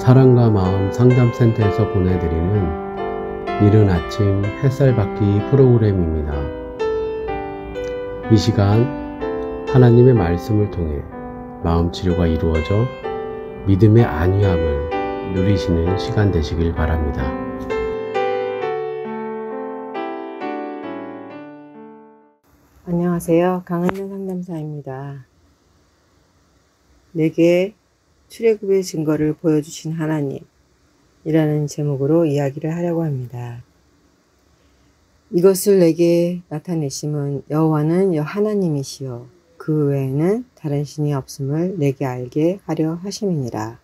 사랑과 마음 상담센터에서 보내드리는 이른 아침 햇살 받기 프로그램입니다. 이 시간 하나님의 말씀을 통해 마음 치료가 이루어져 믿음의 안위함을 누리시는 시간 되시길 바랍니다. 안녕하세요. 강은영 상담사입니다. 내게 출애굽의 증거를 보여주신 하나님이라는 제목으로 이야기를 하려고 합니다. 이것을 내게 나타내심은 여호와는 하나님이시요 그 외에는 다른 신이 없음을 내게 알게 하려 하심이니라.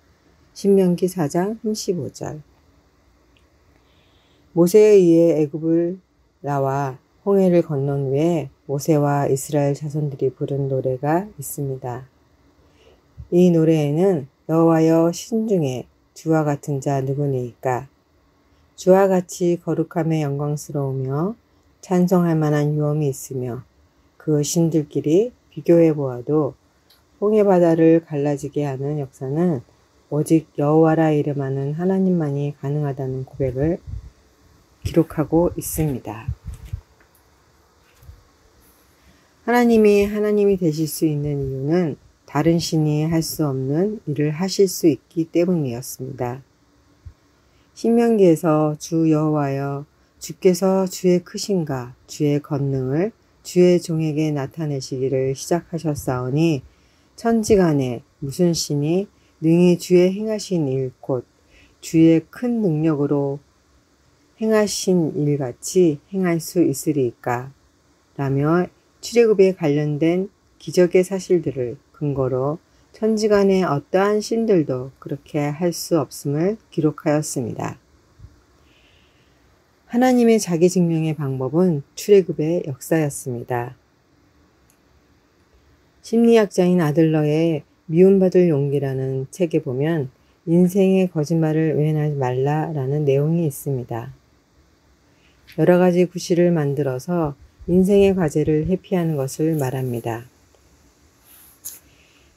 신명기 4장 35절. 모세에 의해 애굽을 나와 홍해를 건넌 후에 모세와 이스라엘 자손들이 부른 노래가 있습니다. 이 노래에는 여호와여 신중에 주와 같은 자 누구니이까? 주와 같이 거룩함에 영광스러우며 찬송할 만한 유엄이 있으며 그 신들끼리 비교해 보아도 홍해 바다를 갈라지게 하는 역사는 오직 여호와라 이름하는 하나님만이 가능하다는 고백을 기록하고 있습니다. 하나님이 하나님이 되실 수 있는 이유는 다른 신이 할 수 없는 일을 하실 수 있기 때문이었습니다. 신명기에서 주 여호와여 주께서 주의 크신가 주의 권능을 주의 종에게 나타내시기를 시작하셨사오니 천지간에 무슨 신이 능히 주의 행하신 일 곧 주의 큰 능력으로 행하신 일같이 행할 수 있으리이까? 라며 출애굽에 관련된 기적의 사실들을 근거로 천지간의 어떠한 신들도 그렇게 할 수 없음을 기록하였습니다. 하나님의 자기 증명의 방법은 출애굽의 역사였습니다. 심리학자인 아들러의 미움받을 용기라는 책에 보면 인생의 거짓말을 외면하지 말라라는 내용이 있습니다. 여러 가지 구실을 만들어서 인생의 과제를 회피하는 것을 말합니다.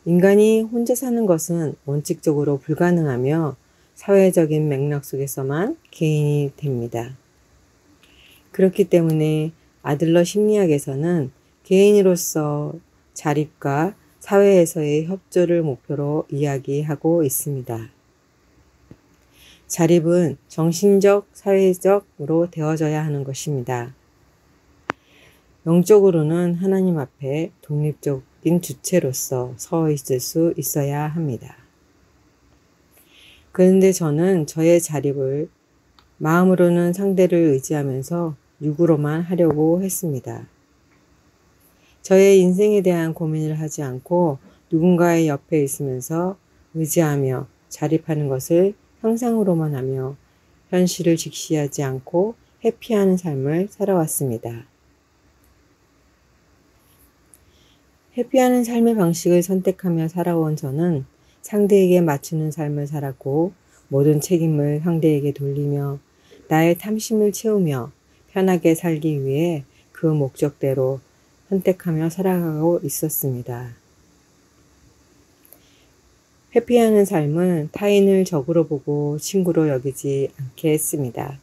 인간이 혼자 사는 것은 원칙적으로 불가능하며 사회적인 맥락 속에서만 개인이 됩니다. 그렇기 때문에 아들러 심리학에서는 개인으로서 자립과 사회에서의 협조를 목표로 이야기하고 있습니다. 자립은 정신적, 사회적으로 되어져야 하는 것입니다. 영적으로는 하나님 앞에 독립적인 주체로서 서 있을 수 있어야 합니다. 그런데 저는 저의 자립을 마음으로는 상대를 의지하면서 육으로만 하려고 했습니다. 저의 인생에 대한 고민을 하지 않고 누군가의 옆에 있으면서 의지하며 자립하는 것을 형상으로만 하며 현실을 직시하지 않고 회피하는 삶을 살아왔습니다. 회피하는 삶의 방식을 선택하며 살아온 저는 상대에게 맞추는 삶을 살았고 모든 책임을 상대에게 돌리며 나의 탐심을 채우며 편하게 살기 위해 그 목적대로 선택하며 살아가고 있었습니다. 회피하는 삶은 타인을 적으로 보고 친구로 여기지 않게 했습니다.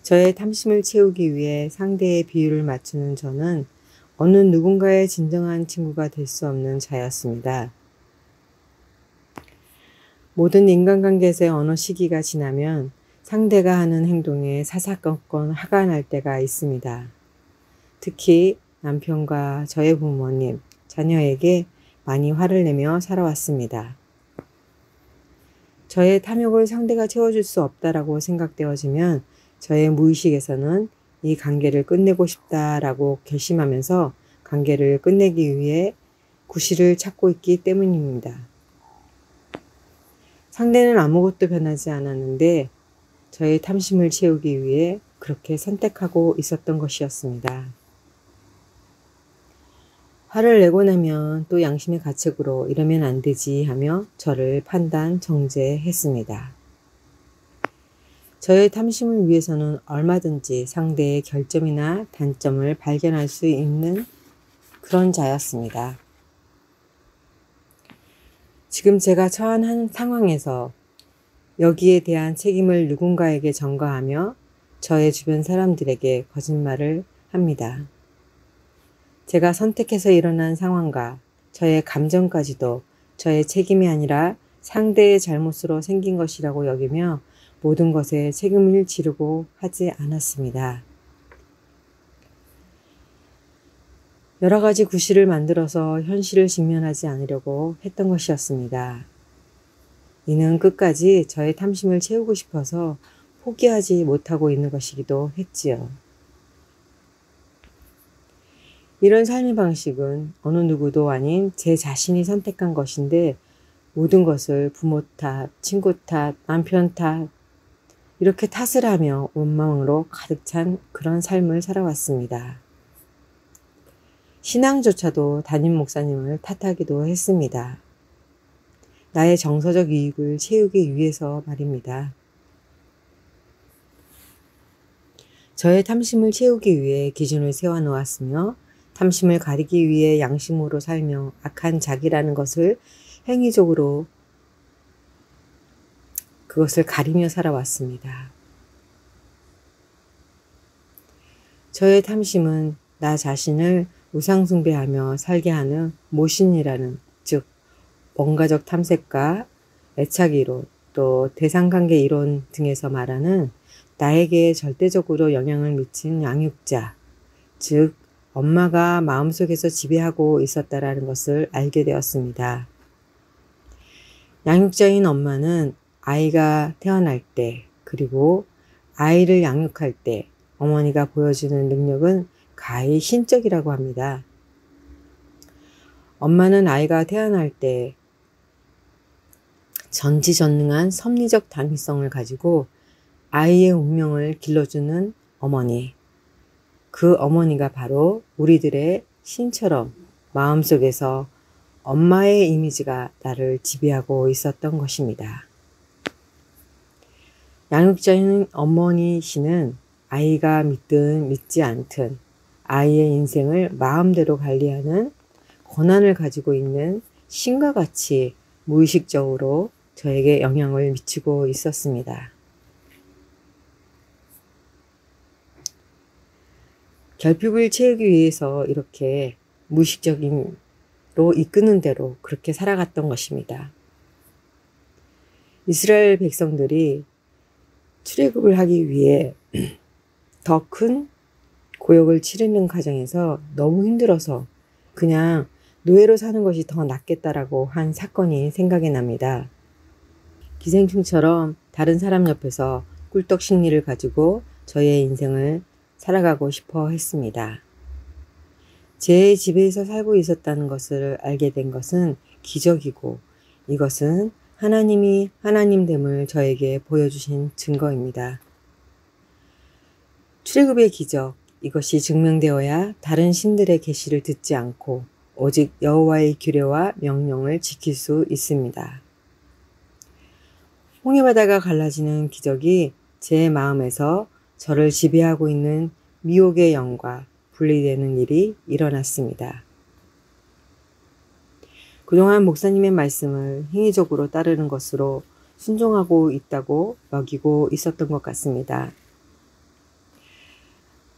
저의 탐심을 채우기 위해 상대의 비율을 맞추는 저는 어느 누군가의 진정한 친구가 될 수 없는 자였습니다. 모든 인간관계에서의 어느 시기가 지나면 상대가 하는 행동에 사사건건 화가 날 때가 있습니다. 특히 남편과 저의 부모님, 자녀에게 많이 화를 내며 살아왔습니다. 저의 탐욕을 상대가 채워줄 수 없다라고 생각되어지면 저의 무의식에서는 이 관계를 끝내고 싶다라고 결심하면서 관계를 끝내기 위해 구실을 찾고 있기 때문입니다. 상대는 아무것도 변하지 않았는데 저의 탐심을 채우기 위해 그렇게 선택하고 있었던 것이었습니다. 화를 내고 나면 또 양심의 가책으로 이러면 안 되지 하며 저를 판단, 정죄했습니다. 저의 탐심을 위해서는 얼마든지 상대의 결점이나 단점을 발견할 수 있는 그런 자였습니다. 지금 제가 처한 한 상황에서 여기에 대한 책임을 누군가에게 전가하며 저의 주변 사람들에게 거짓말을 합니다. 제가 선택해서 일어난 상황과 저의 감정까지도 저의 책임이 아니라 상대의 잘못으로 생긴 것이라고 여기며 모든 것에 책임을 지르고 하지 않았습니다. 여러 가지 구실을 만들어서 현실을 직면하지 않으려고 했던 것이었습니다. 이는 끝까지 저의 탐심을 채우고 싶어서 포기하지 못하고 있는 것이기도 했지요. 이런 삶의 방식은 어느 누구도 아닌 제 자신이 선택한 것인데 모든 것을 부모 탓, 친구 탓, 남편 탓 이렇게 탓을 하며 원망으로 가득 찬 그런 삶을 살아왔습니다. 신앙조차도 담임 목사님을 탓하기도 했습니다. 나의 정서적 이익을 채우기 위해서 말입니다. 저의 탐심을 채우기 위해 기준을 세워놓았으며 탐심을 가리기 위해 양심으로 살며 악한 자기라는 것을 행위적으로 그것을 가리며 살아왔습니다. 저의 탐심은 나 자신을 우상숭배하며 살게 하는 모신이라는 즉 원가적 탐색과 애착이론 또 대상관계 이론 등에서 말하는 나에게 절대적으로 영향을 미친 양육자 즉 엄마가 마음속에서 지배하고 있었다라는 것을 알게 되었습니다. 양육자인 엄마는 아이가 태어날 때 그리고 아이를 양육할 때 어머니가 보여주는 능력은 가히 신적이라고 합니다. 엄마는 아이가 태어날 때 전지전능한 섭리적 당위성을 가지고 아이의 운명을 길러주는 어머니. 그 어머니가 바로 우리들의 신처럼 마음속에서 엄마의 이미지가 나를 지배하고 있었던 것입니다. 양육자인 어머니시는 아이가 믿든 믿지 않든 아이의 인생을 마음대로 관리하는 권한을 가지고 있는 신과 같이 무의식적으로 저에게 영향을 미치고 있었습니다. 결핍을 채우기 위해서 이렇게 무의식적으로 이끄는 대로 그렇게 살아갔던 것입니다. 이스라엘 백성들이 출애굽을 하기 위해 더 큰 고역을 치르는 과정에서 너무 힘들어서 그냥 노예로 사는 것이 더 낫겠다라고 한 사건이 생각이 납니다. 기생충처럼 다른 사람 옆에서 꿀떡 심리를 가지고 저의 인생을 살아가고 싶어 했습니다. 제 집에서 살고 있었다는 것을 알게 된 것은 기적이고 이것은 하나님이 하나님됨을 저에게 보여주신 증거입니다. 출애굽의 기적, 이것이 증명되어야 다른 신들의 계시를 듣지 않고 오직 여호와의 규례와 명령을 지킬 수 있습니다. 홍해바다가 갈라지는 기적이 제 마음에서 저를 지배하고 있는 미혹의 영과 분리되는 일이 일어났습니다. 그동안 목사님의 말씀을 행위적으로 따르는 것으로 순종하고 있다고 여기고 있었던 것 같습니다.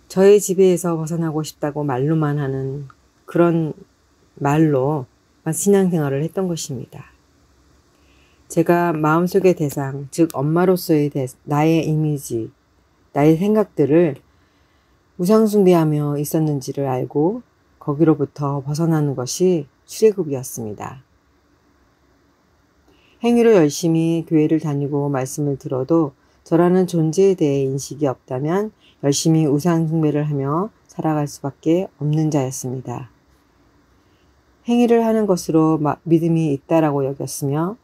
저의 지배에서 벗어나고 싶다고 말로만 하는 그런 말로 신앙생활을 했던 것입니다. 제가 마음속의 대상, 즉 엄마로서의 나의 이미지, 나의 생각들을 우상숭배하며 있었는지를 알고 거기로부터 벗어나는 것이 출애굽이었습니다. 행위로 열심히 교회를 다니고 말씀을 들어도 저라는 존재에 대해 인식이 없다면 열심히 우상숭배를 하며 살아갈 수밖에 없는 자였습니다. 행위를 하는 것으로 믿음이 있다라고 여겼으며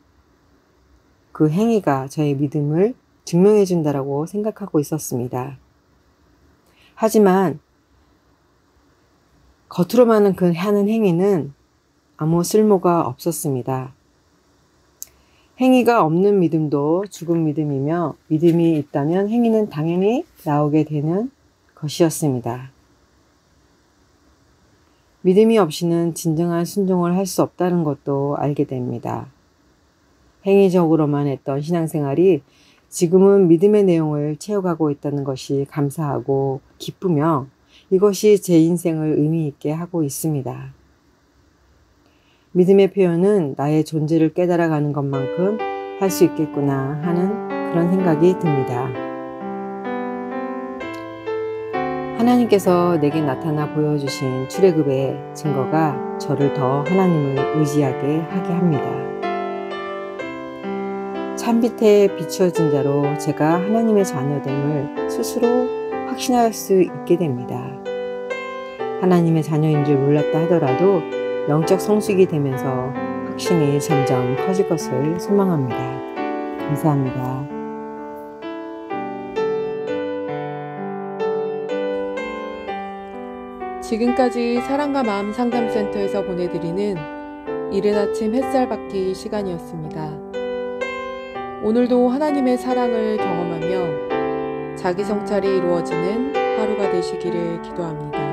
그 행위가 저의 믿음을 증명해 준다라고 생각하고 있었습니다. 하지만 겉으로만 하는 행위는 아무 쓸모가 없었습니다. 행위가 없는 믿음도 죽은 믿음이며 믿음이 있다면 행위는 당연히 나오게 되는 것이었습니다. 믿음이 없이는 진정한 순종을 할 수 없다는 것도 알게 됩니다. 행위적으로만 했던 신앙생활이 지금은 믿음의 내용을 채워가고 있다는 것이 감사하고 기쁘며 이것이 제 인생을 의미 있게 하고 있습니다. 믿음의 표현은 나의 존재를 깨달아가는 것만큼 할 수 있겠구나 하는 그런 생각이 듭니다. 하나님께서 내게 나타나 보여주신 출애굽의 증거가 저를 더 하나님을 의지하게 하게 합니다. 찬빛에 비추어진 자로 제가 하나님의 자녀됨을 스스로 확신할 수 있게 됩니다. 하나님의 자녀인 줄 몰랐다 하더라도 영적 성숙이 되면서 확신이 점점 커질 것을 소망합니다. 감사합니다. 지금까지 사랑과 마음 상담센터에서 보내드리는 이른 아침 햇살 받기 시간이었습니다. 오늘도 하나님의 사랑을 경험하며 자기 성찰이 이루어지는 하루가 되시기를 기도합니다.